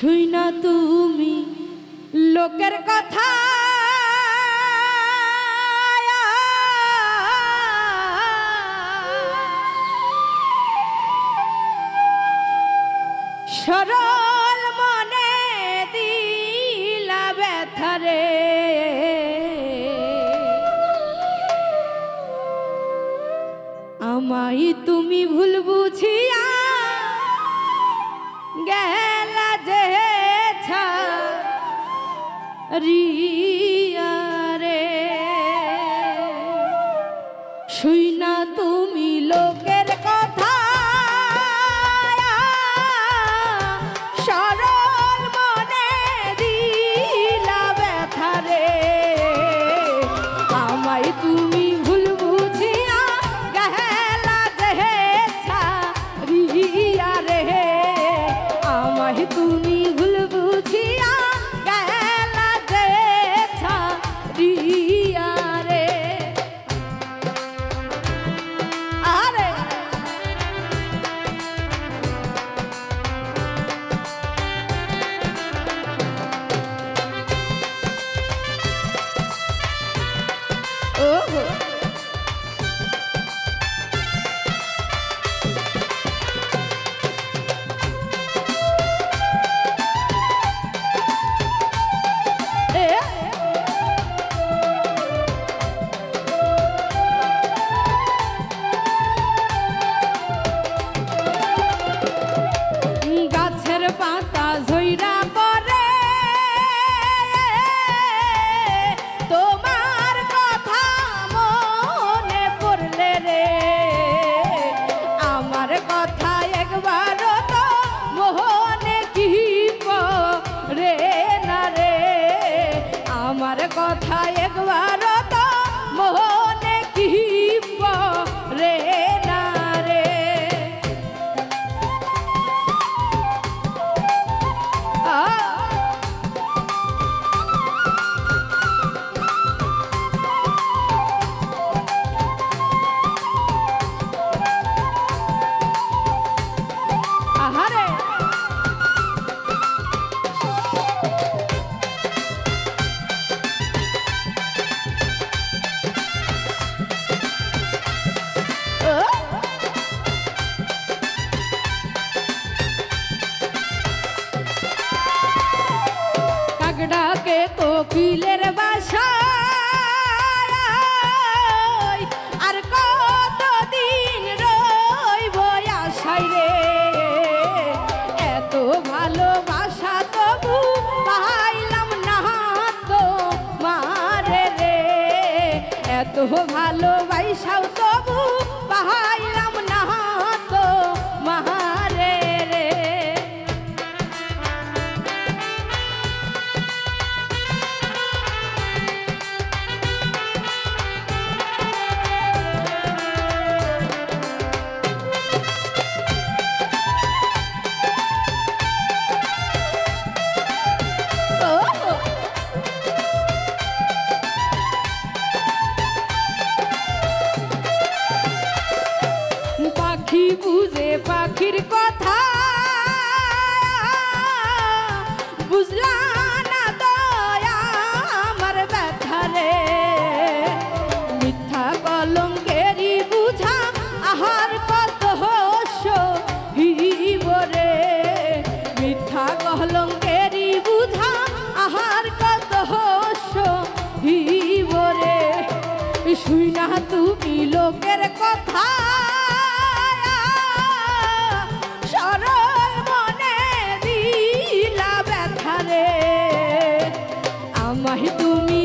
শুই না তুমি লোকের কথা সরল মনে দিলা ব্যথারে আমায় তুমি ভুল বুঝিয়া গেলা যে রিয়া রে শুই না তুমি লোকের কথা সরল মনে দিলা ব্যথারে আমায় তুমি ভুল বুঝিয়া গেলা যে রিয়া রে আমায় তুমি ভুল বুঝিয়া গেলা যে রিয়া রে আরে ওহো গাছের পাতা ঝইরা পড়ে তোমার কথা মনে পড়লে রে আমার কথা একবারও তো মনে কি পড়ে না রে আমার কথা একবারও তো মনে কি পড়ে না রে আহারে কাগড়াকে কোকিলের বাসা আর কতদিন রইব আশায় রে এত ভালোবাসা তবু পাইলাম না তো মারে রে এত ভালোবাসাও তবু পাইলাম না তো মারে রে পাখি বুঝে পাখির কথা বুঝলা না দয়া আমার ব্যথারে মিথ্যা কলঙ্কেরই বুঝা আহার কত সহিব রে মিথ্যা কলঙ্কেরই বুঝা আহার কত সহিব রে শুই না তুমি লোকের কথা সরল মনে দিলা ব্যথারে আমায় তুমি